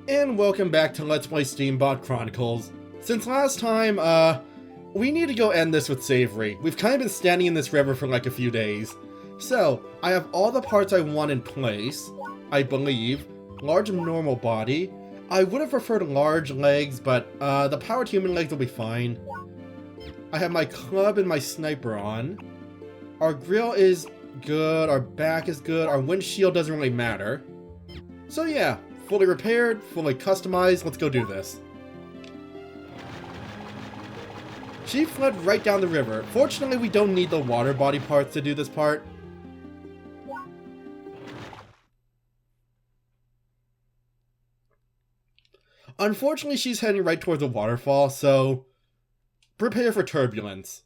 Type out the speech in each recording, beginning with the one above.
And welcome back to Let's Play Steambot Chronicles. Since last time, we need to go end this with Savory. We've kind of been standing in this river for like a few days. So, I have all the parts I want in place, I believe. Large and normal body. I would have preferred large legs, but the powered human legs will be fine. I have my club and my sniper on. Our grill is good, our back is good, our windshield doesn't really matter. So yeah, fully repaired, fully customized, let's go do this. She fled right down the river. Fortunately, we don't need the water body parts to do this part. Unfortunately, she's heading right towards the waterfall, so prepare for turbulence.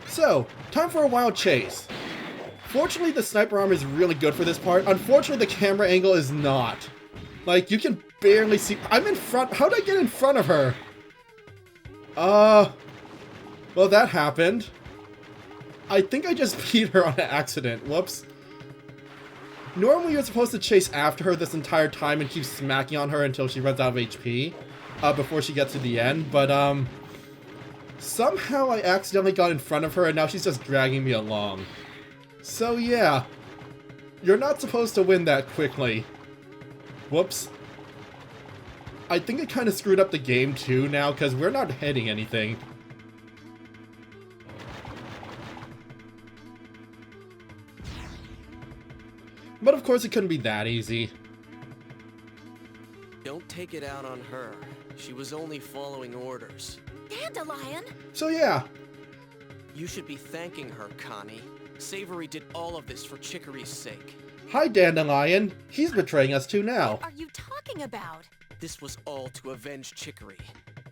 So, time for a wild chase. Fortunately, the sniper arm is really good for this part. Unfortunately, the camera angle is not. Like, you can barely see. I'm in front. How did I get in front of her? Well, that happened. I think I just beat her on an accident. Whoops. Normally, you're supposed to chase after her this entire time and keep smacking on her until she runs out of HP before she gets to the end, but, somehow I accidentally got in front of her and now she's just dragging me along. So yeah, you're not supposed to win that quickly. Whoops. I think it kind of screwed up the game too now because we're not hitting anything. But of course it couldn't be that easy. Don't take it out on her. She was only following orders. Dandelion? So yeah. You should be thanking her, Connie. Savory did all of this for Chicory's sake. Hi, Dandelion. He's betraying us too now. What are you talking about? This was all to avenge Chicory.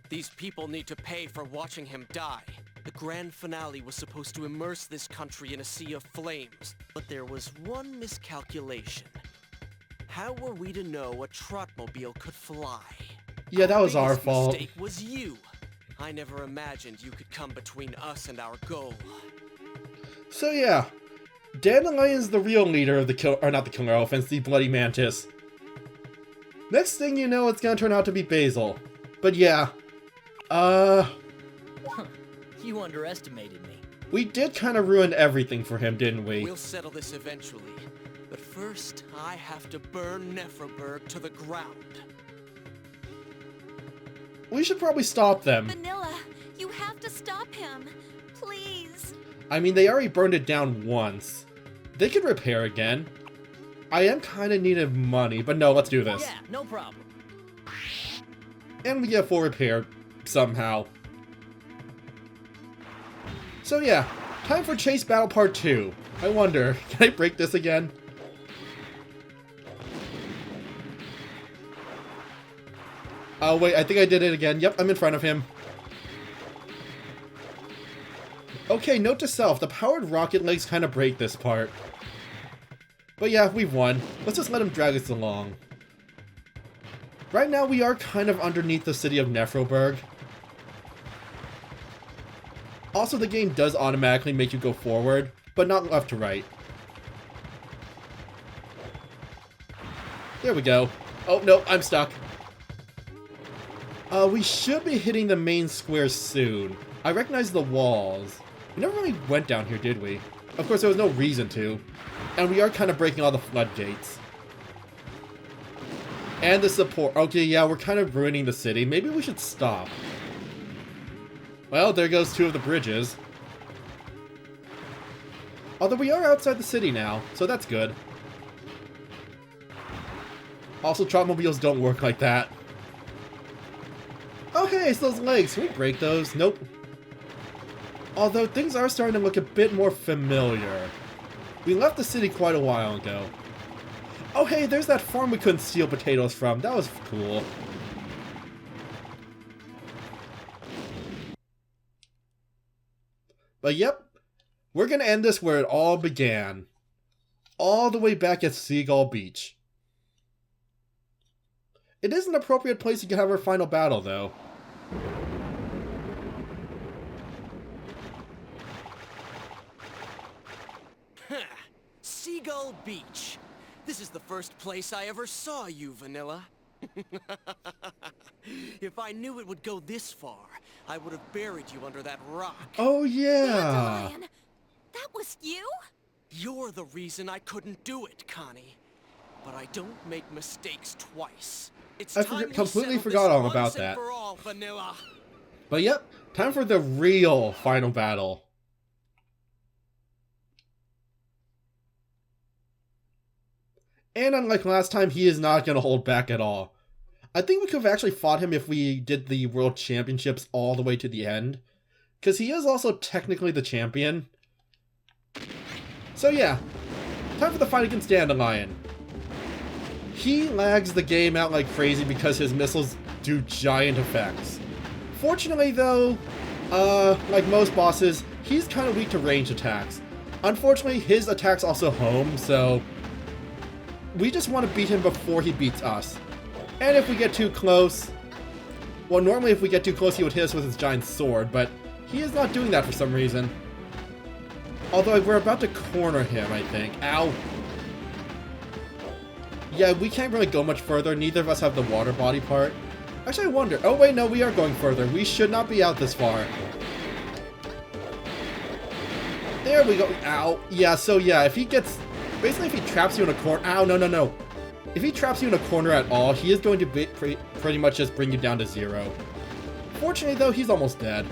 These people need to pay for watching him die. The grand finale was supposed to immerse this country in a sea of flames, but there was one miscalculation. How were we to know a trotmobile could fly? Yeah, that was our biggest fault. Mistake was you. I never imagined you could come between us and our goal. So yeah, Dandelion's the real leader of the not the killer elephants, the Bloody Mantis. Next thing you know, it's gonna turn out to be Basil. But yeah, You underestimated me. we did kind of ruin everything for him, didn't we? We'll settle this eventually. But first, I have to burn Nephroburg to the ground. We should probably stop them. Vanilla, you have to stop him. Please. I mean, they already burned it down once. They could repair again. I am kind of in need of money, but no, let's do this. Yeah, no problem. And we get full repair, somehow. So yeah, time for Chase Battle Part 2. I wonder, can I break this again? Oh wait, I think I did it again. Yep, I'm in front of him. Okay, note to self, the powered rocket legs kind of break this part. But yeah, we've won. Let's just let him drag us along. Right now, we are kind of underneath the city of Nephroburg. Also, the game does automatically make you go forward, but not left to right. There we go. Oh, no, I'm stuck. We should be hitting the main square soon. I recognize the walls. We never really went down here, did we? Of course, there was no reason to. And we are kind of breaking all the floodgates. And the support. Okay, yeah, we're kind of ruining the city. Maybe we should stop. Well, there goes two of the bridges. Although we are outside the city now, so that's good. Also, trotmobiles don't work like that. Oh hey, it's those legs. Can we break those? Nope. Although things are starting to look a bit more familiar. We left the city quite a while ago. Oh hey, there's that farm we couldn't steal potatoes from. That was cool. But yep, we're gonna end this where it all began. All the way back at Siegel Beach. It is an appropriate place to have our final battle, though. Siegel Beach. This is the first place I ever saw you, Vanilla. If I knew it would go this far, I would have buried you under that rock. Oh, yeah. Dandelion, that was you? You're the reason I couldn't do it, Connie. But I don't make mistakes twice. It's I time we completely settle forgot this all once about and that. for all, Vanilla. But yep, time for the real final battle. And unlike last time, he is not going to hold back at all. I think we could have actually fought him if we did the World Championships all the way to the end. Because he is also technically the champion. So yeah, time for the fight against Dandelion. He lags the game out like crazy because his missiles do giant effects. Fortunately though, like most bosses, he's kind of weak to ranged attacks. Unfortunately, his attacks also home, so we just want to beat him before he beats us. And if we get too close, well, normally if we get too close he would hit us with his giant sword, but he is not doing that for some reason. Although we're about to corner him, I think. Ow! Yeah, we can't really go much further. Neither of us have the water body part. Actually, I wonder. Oh wait, no, we are going further. We should not be out this far. There we go. Ow. Yeah, so yeah, if he gets... Basically, if he traps you in a corner... Ow, no, no, no. If he traps you in a corner at all, he is going to pretty much just bring you down to 0. Fortunately, though, he's almost dead.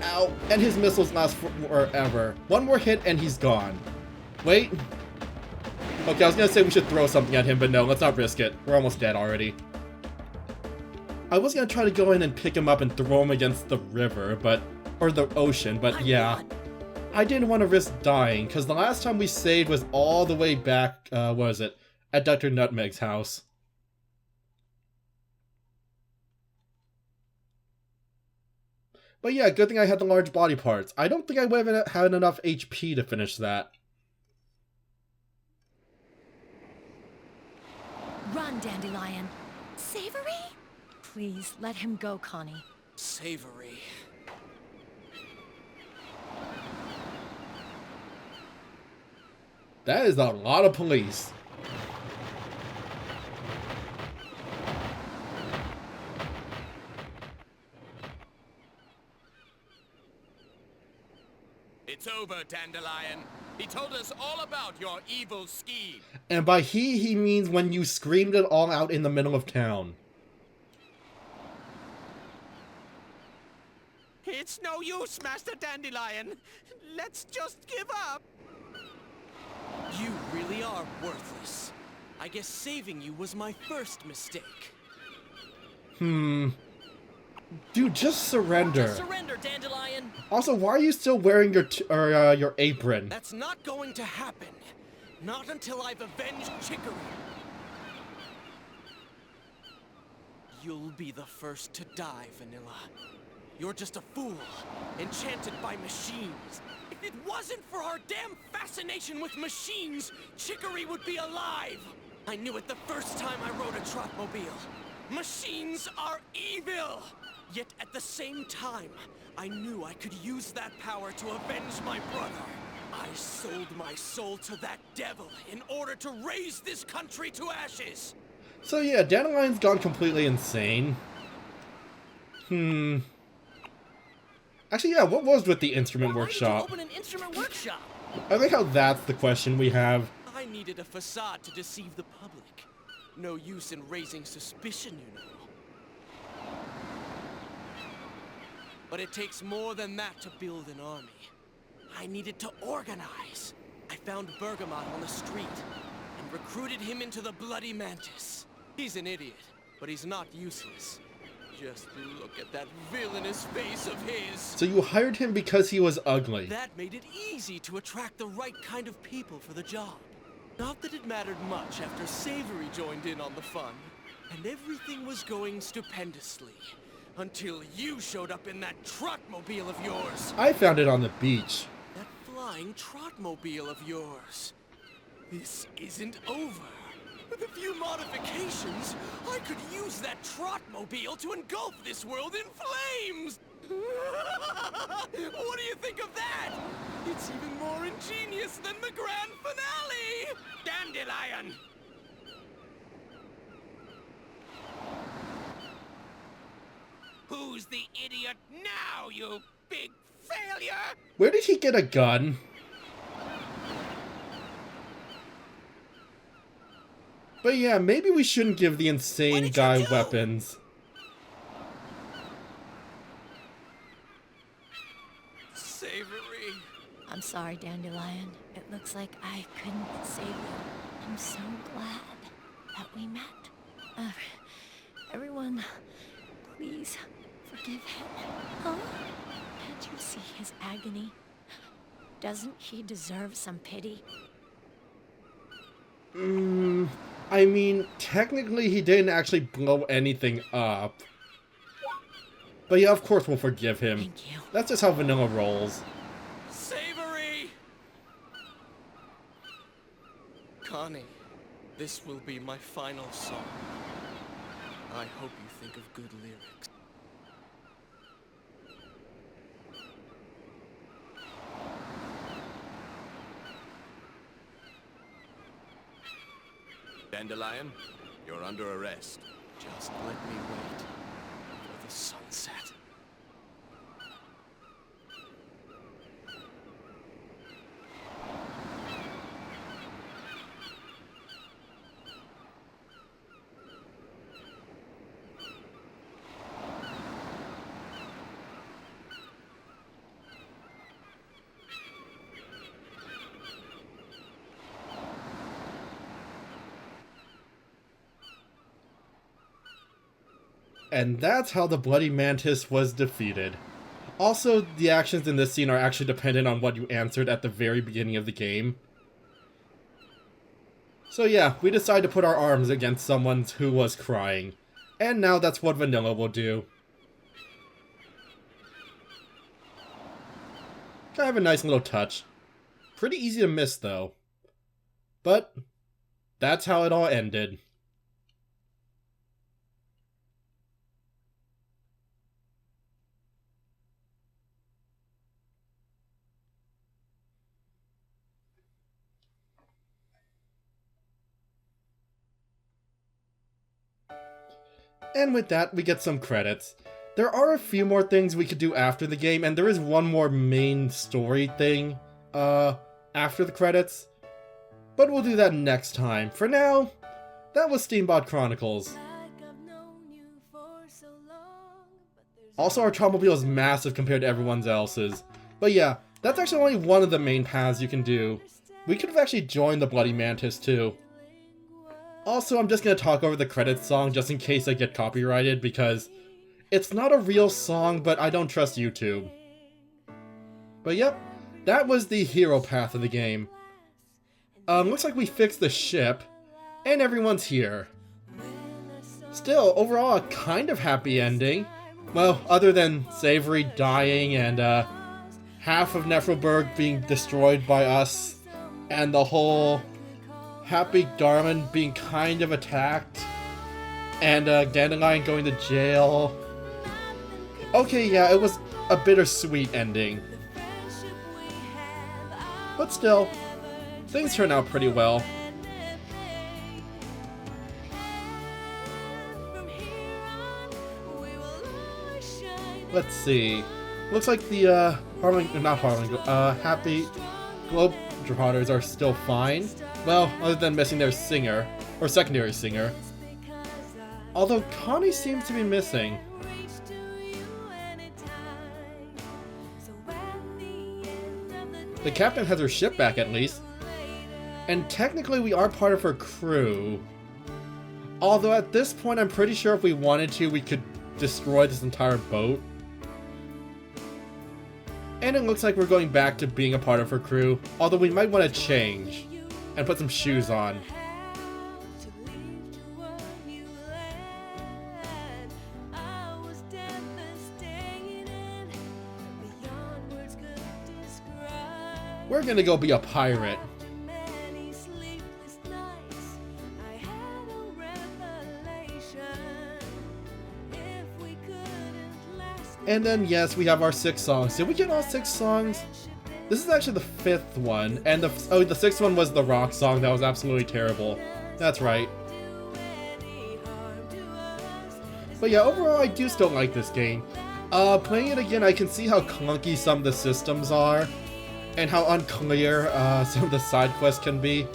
Ow. And his missiles last forever. One more hit and he's gone. Wait. Okay, I was gonna say we should throw something at him, but no, let's not risk it. We're almost dead already. I was gonna try to go in and pick him up and throw him against the river, but... Or the ocean, but yeah. I didn't want to risk dying, because the last time we saved was all the way back, what was it? At Dr. Nutmeg's house. But yeah, good thing I had the large body parts. I don't think I would have had enough HP to finish that. Run, Dandelion. Savory? Please, let him go, Connie. Savory. That is a lot of police. It's over, Dandelion. He told us all about your evil scheme. And by he means when you screamed it all out in the middle of town. It's no use, Master Dandelion. Let's just give up. You really are worthless. I guess saving you was my first mistake. Dude, just surrender. Just surrender, Dandelion. Also, why are you still wearing your apron? That's not going to happen. Not until I've avenged Chicory. You'll be the first to die, Vanilla. You're just a fool, enchanted by machines. If it wasn't for our damn fascination with machines, Chicory would be alive. I knew it the first time I rode a Trotmobile. Machines are evil! Yet at the same time, I knew I could use that power to avenge my brother. I sold my soul to that devil in order to raise this country to ashes. So yeah, Dandelion's gone completely insane. Actually, yeah, what was with the instrument workshop? Why did you open an instrument workshop? I like how that's the question we have. I needed a facade to deceive the public. No use in raising suspicion, you know. But it takes more than that to build an army. I needed to organize. I found Bergamot on the street and recruited him into the Bloody Mantis. He's an idiot, but he's not useless. Just look at that villainous face of his. So you hired him because he was ugly. That made it easy to attract the right kind of people for the job. Not that it mattered much after Savory joined in on the fun, and everything was going stupendously. Until you showed up in that Trotmobile of yours. I found it on the beach. That flying Trotmobile of yours. This isn't over. With a few modifications, I could use that Trotmobile to engulf this world in flames! What do you think of that? It's even more genius than the grand finale! Dandelion! Who's the idiot now, you big failure? Where did he get a gun? But yeah, maybe we shouldn't give the insane guy weapons. Savory. I'm sorry, Dandelion. It looks like I couldn't save you. I'm so glad that we met. Everyone, please forgive him. Huh? Can't you see his agony? Doesn't he deserve some pity? I mean, technically he didn't actually blow anything up. But yeah, of course we'll forgive him. Thank you. That's just how vanilla rolls. Savory! Connie, this will be my final song. I hope you think of good lyrics. Dandelion, you're under arrest. Just let me wait for the sunset. And that's how the Bloody Mantis was defeated. Also, the actions in this scene are actually dependent on what you answered at the very beginning of the game. So yeah, we decided to put our arms against someone who was crying. And now that's what vanilla will do. Kind of a nice little touch. Pretty easy to miss though. But that's how it all ended. And with that, we get some credits. There are a few more things we could do after the game, and there is one more main story thing, after the credits. But we'll do that next time. For now, that was Steambot Chronicles. Also, our Tromobile is massive compared to everyone else's. But yeah, that's actually only one of the main paths you can do. We could have actually joined the Bloody Mantis too. Also, I'm just gonna talk over the credits song just in case I get copyrighted because it's not a real song, but I don't trust YouTube. But yep, that was the hero path of the game. Looks like we fixed the ship, and everyone's here. Still, overall, a kind of happy ending. Well, other than Savory dying and half of Nephroburg being destroyed by us, and the whole Happy Darman being kind of attacked, and Dandelion going to jail. Okay, yeah, it was a bittersweet ending. But still, things turned out pretty well. Let's see. Looks like the Happy Globetrotters are still fine. Well, other than missing their singer, or secondary singer. Although Connie seems to be missing. The captain has her ship back at least. And technically we are part of her crew. Although at this point I'm pretty sure if we wanted to, we could destroy this entire boat. And it looks like we're going back to being a part of her crew, although we might want to change and put some shoes on. We're gonna go be a pirate. And then, yes, we have our 6 songs. Did we get all 6 songs? This is actually the 5th one, and the 6th one was the rock song that was absolutely terrible. That's right. But yeah, overall I do still like this game. Playing it again, I can see how clunky some of the systems are, and how unclear some of the side quests can be.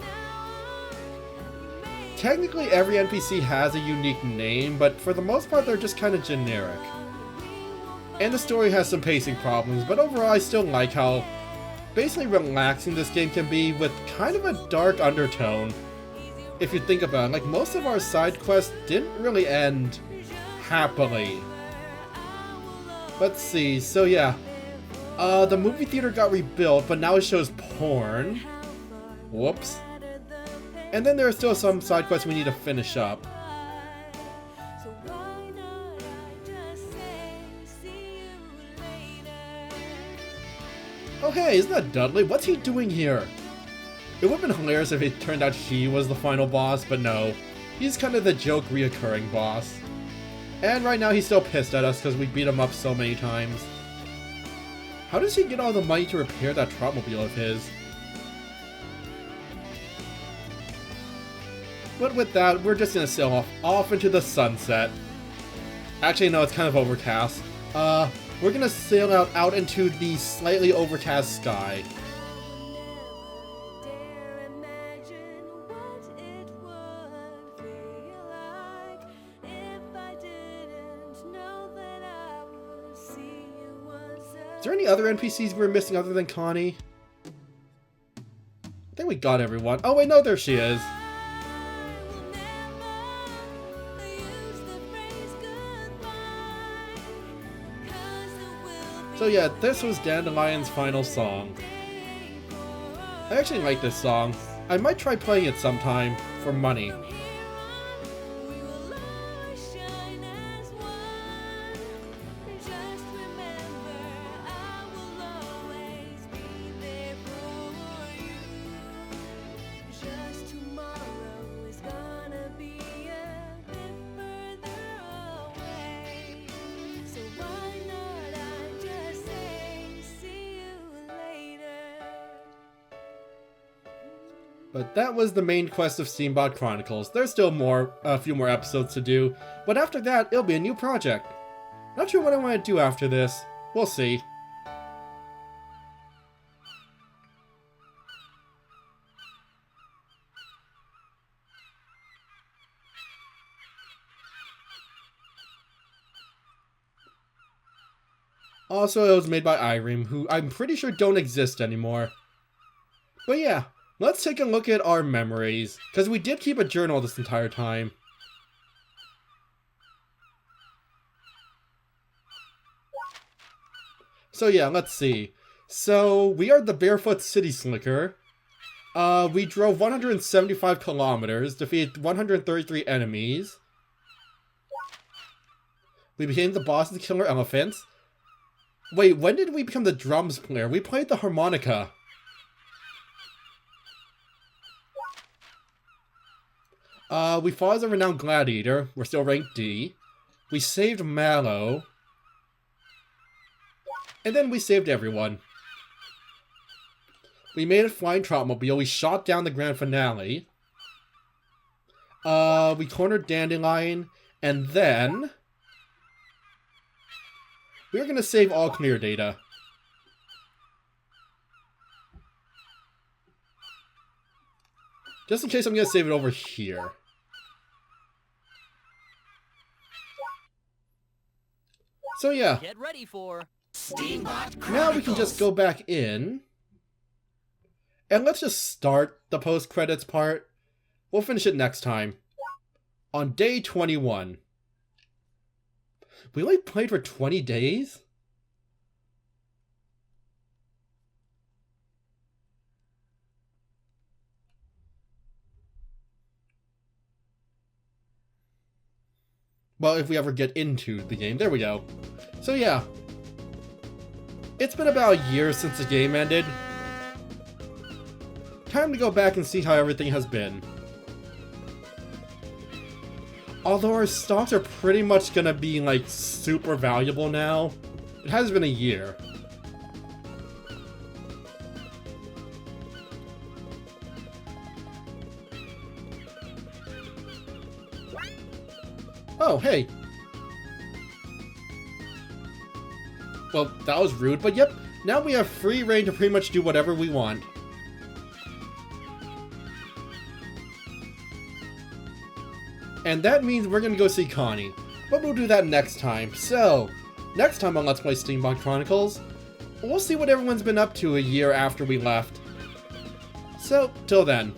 Technically every NPC has a unique name, but for the most part they're just kind of generic. And the story has some pacing problems, but overall I still like how basically relaxing this game can be with kind of a dark undertone. If you think about it, like most of our side quests didn't really end happily. Let's see, so yeah. The movie theater got rebuilt, but now it shows porn. Whoops. And then there are still some side quests we need to finish up. Oh hey, isn't that Dudley? What's he doing here? It would have been hilarious if it turned out he was the final boss, but no. He's kind of the joke reoccurring boss. And right now he's still pissed at us because we beat him up so many times. How does he get all the money to repair that Trotmobile of his? But with that, we're just gonna sail off into the sunset. Actually, no, it's kind of overcast. We're gonna sail out into the slightly overcast sky. Is there any other NPCs we're missing other than Connie? I think we got everyone. Oh wait, no, there she is. So yeah, this was Dandelion's final song. I actually like this song. I might try playing it sometime for money. But that was the main quest of Steambot Chronicles. There's still a few more episodes to do, but after that, it'll be a new project. Not sure what I want to do after this. We'll see. Also, it was made by Irem, who I'm pretty sure don't exist anymore. But yeah. Let's take a look at our memories, because we did keep a journal this entire time. So yeah, let's see. So, we are the Barefoot City Slicker. We drove 175 kilometers, defeated 133 enemies. We became the boss of the Killer Elephants. Wait, when did we become the drums player? We played the harmonica. We fought as a renowned gladiator. We're still ranked D. We saved Mallow. And then we saved everyone. We made a flying Trotmobile. We shot down the grand finale. We cornered Dandelion. And then we're gonna save all clear data. Just in case, I'm gonna save it over here. So yeah. Get ready for Steambot Now we can just go back in. And let's just start the post-credits part. We'll finish it next time. On day 21. We only played for 20 days? Well, if we ever get into the game. There we go. So yeah. It's been about a year since the game ended. Time to go back and see how everything has been. Although our stocks are pretty much gonna be, like, super valuable now. It has been a year. Oh, hey. Well, that was rude, but yep, now we have free reign to pretty much do whatever we want. And that means we're gonna go see Connie, but we'll do that next time. So, next time on Let's Play Steambot Chronicles, we'll see what everyone's been up to a year after we left. So, till then.